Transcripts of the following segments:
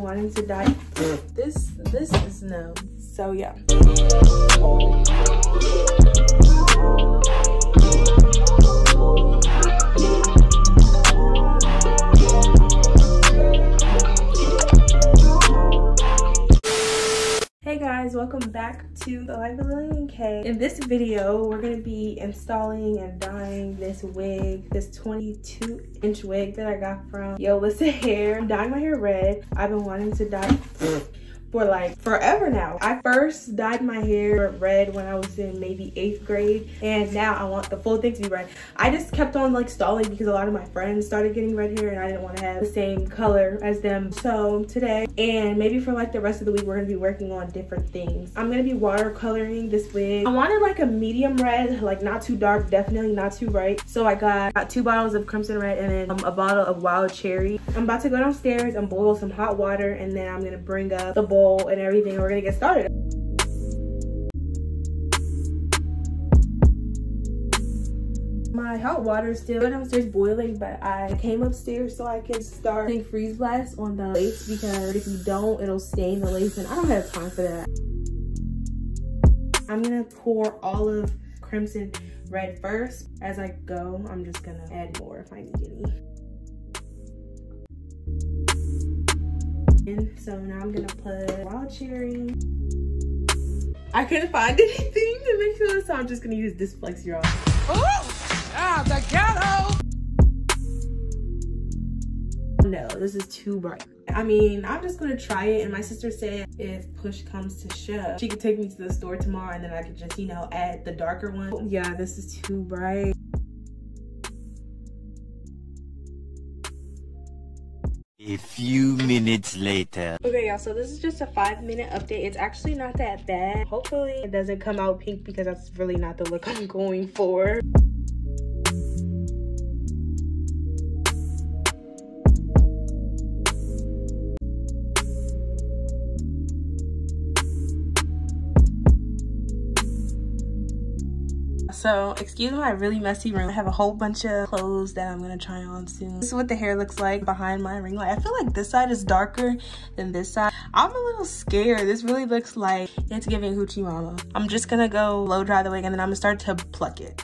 wanting to dye. This is no. So yeah. Hey guys, welcome back to the Life of Lilian K. In this video, we're gonna be installing and dyeing this wig, this 22-inch wig that I got from Yolissa hair. I'm dyeing my hair red. I've been wanting to dye for like forever now. I first dyed my hair red when I was in maybe 8th grade, and now I want the full thing to be red. I just kept on like stalling because a lot of my friends started getting red hair and I didn't want to have the same color as them. So today, and maybe for like the rest of the week, we're gonna be working on different things. I'm gonna be watercoloring this wig. I wanted like a medium red, like not too dark, definitely not too bright. So I got 2 bottles of crimson red and then a bottle of wild cherry. I'm about to go downstairs and boil some hot water, and then I'm gonna bring up the bowl and everything, and we're gonna get started. My hot water is still downstairs boiling, but I came upstairs so I can start putting freeze blast on the lace, because if you don't, it'll stain the lace, and I don't have time for that. I'm gonna pour all of crimson red first. As I go, I'm just gonna add more if I need any. So now I'm gonna put wild cherry. I couldn't find anything to mix it with, so I'm just gonna use this Flex, y'all. Oh, the ghetto! No, this is too bright. I mean, I'm just gonna try it, and my sister said if push comes to shove, she could take me to the store tomorrow and then I could just, you know, add the darker one. Yeah, this is too bright. A few minutes later. Okay, y'all, so this is just a 5-minute update. It's actually not that bad. Hopefully it doesn't come out pink, because that's really not the look I'm going for. So, excuse my really messy room. I have a whole bunch of clothes that I'm gonna try on soon. This is what the hair looks like behind my ring light. I feel like this side is darker than this side. I'm a little scared. This really looks like it's giving Hoochie Mama. I'm just gonna go blow dry the wig, and then I'm gonna start to pluck it.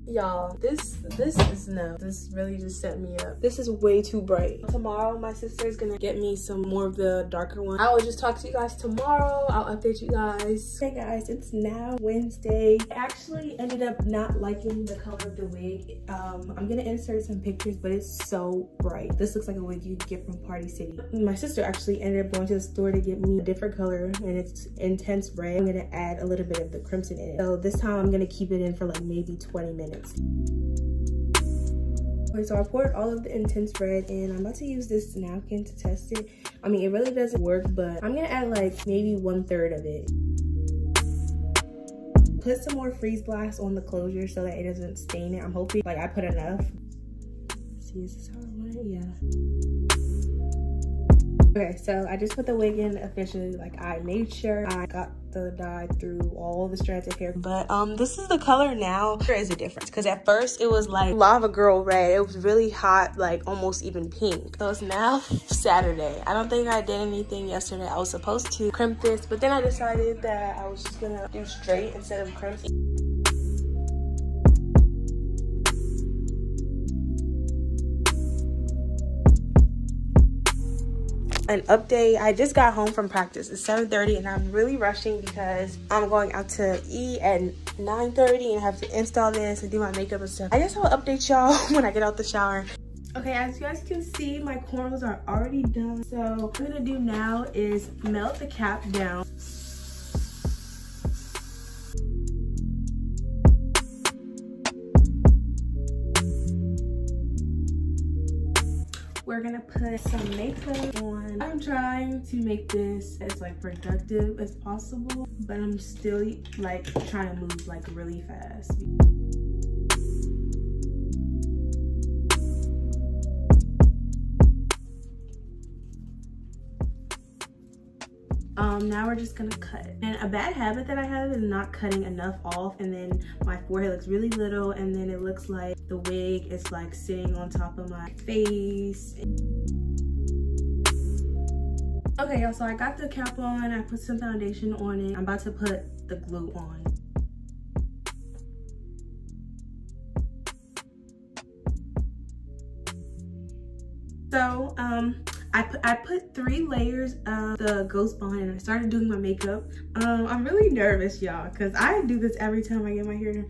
Y'all, this is no. This really just set me up. This is way too bright. Tomorrow, my sister is gonna get me some more of the darker one. I will just talk to you guys tomorrow. I'll update you guys. Hey guys, it's now Wednesday. I actually ended up not liking the color of the wig. I'm gonna insert some pictures, but it's so bright. This looks like a wig you'd get from Party City. My sister actually ended up going to the store to get me a different color, and it's intense red. I'm gonna add a little bit of the crimson in it. So this time I'm gonna keep it in for like maybe 20 minutes. Okay, so I poured all of the intense red, and I'm about to use this napkin to test it. I mean, it really doesn't work, but I'm gonna add like maybe 1/3 of it. Put some more freeze blast on the closure so that it doesn't stain it. I'm hoping like I put enough. Let's see, is this how I want it? Yeah. Okay, so I just put the wig in officially. Like, I made sure I got the dye through all the strands of hair. But this is the color now. There is a difference, because at first it was like lava girl red. It was really hot, like almost even pink. So it's now Saturday. I don't think I did anything yesterday. I was supposed to crimp this, but then I decided that I was just gonna do straight instead of crimp. An update, I just got home from practice. It's 7:30 and I'm really rushing because I'm going out to eat at 9:30 and I have to install this and do my makeup and stuff. I guess I'll update y'all when I get out the shower. Okay, as you guys can see, my cornrows are already done. So what I'm gonna do now is melt the cap down. We're gonna put some makeup on. I'm trying to make this as like productive as possible, but I'm still like trying to move like really fast. Now we're just gonna cut. And a bad habit that I have is not cutting enough off, and then my forehead looks really little, and then it looks like the wig is like sitting on top of my face. Okay, y'all, so I got the cap on, I put some foundation on it. I'm about to put the glue on. So, I put 3 layers of the ghost bond and I started doing my makeup. I'm really nervous, y'all, because I do this every time I get my hair done.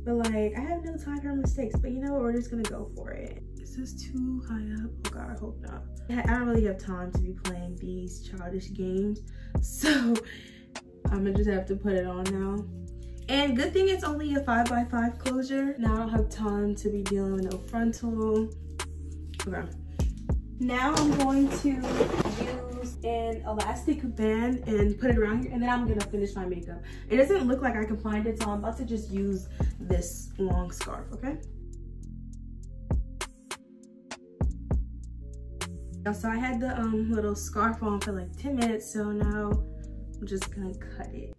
But like, I have no time for mistakes, but you know what, we're just gonna go for it. Is this too high up? Oh God, I hope not. I don't really have time to be playing these childish games. So I'm gonna just have to put it on now. And good thing it's only a 5x5 closure. Now I don't have time to be dealing with no frontal. Okay. Now I'm going to use an elastic band and put it around here, and then I'm gonna finish my makeup. It doesn't look like I can find it, so I'm about to just use this long scarf, okay? So I had the little scarf on for like 10 minutes, so now I'm just gonna cut it.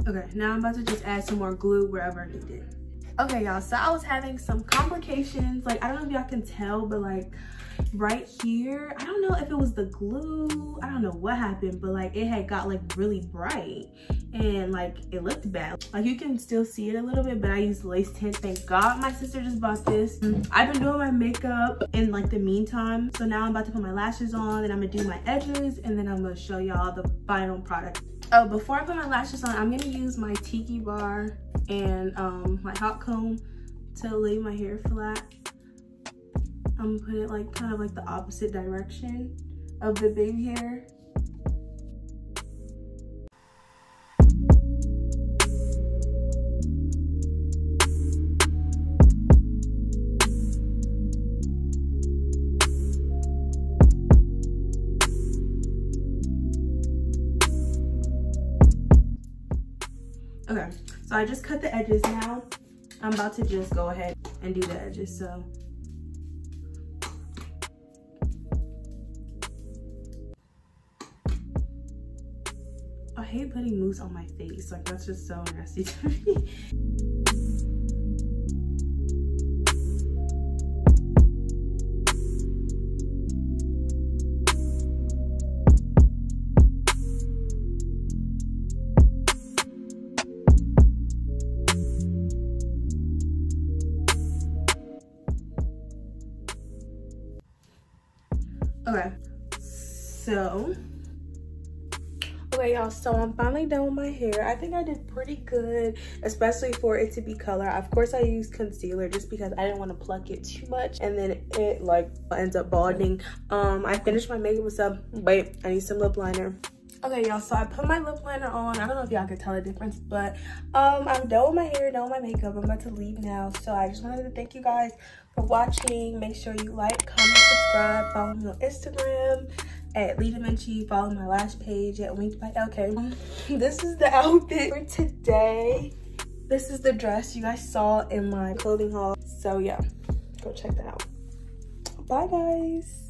Okay, now I'm about to just add some more glue wherever needed. Okay, y'all, so I was having some complications. Like, I don't know if y'all can tell, but like right here, I don't know if it was the glue, I don't know what happened, but like it had got like really bright and like it looked bad. Like you can still see it a little bit, but I used lace tint. Thank God my sister just bought this. I've been doing my makeup in like the meantime. So now I'm about to put my lashes on, and I'm gonna do my edges, and then I'm gonna show y'all the final product. Oh, before I put my lashes on, I'm gonna use my tiki bar and my hot comb to lay my hair flat. I'm gonna put it like kind of like the opposite direction of the baby hair. Okay, so I just cut the edges. Now I'm about to just go ahead and do the edges. So I hate putting mousse on my face. Like, that's just so nasty to me. Okay, okay y'all, so I'm finally done with my hair. I think I did pretty good, especially for it to be color. Of course I used concealer just because I didn't want to pluck it too much, and then it like ends up balding. I finished my makeup with some, wait, I need some lip liner. Okay y'all, so I put my lip liner on. I don't know if y'all can tell the difference, but I'm done with my hair, done with my makeup. I'm about to leave now. So I just wanted to thank you guys for watching. Make sure you like, comment, subscribe, follow me on Instagram at Lilian K, follow my Lash Page at Winked by LK. This is the outfit for today. This is the dress you guys saw in my clothing haul. So yeah, go check that out. Bye guys.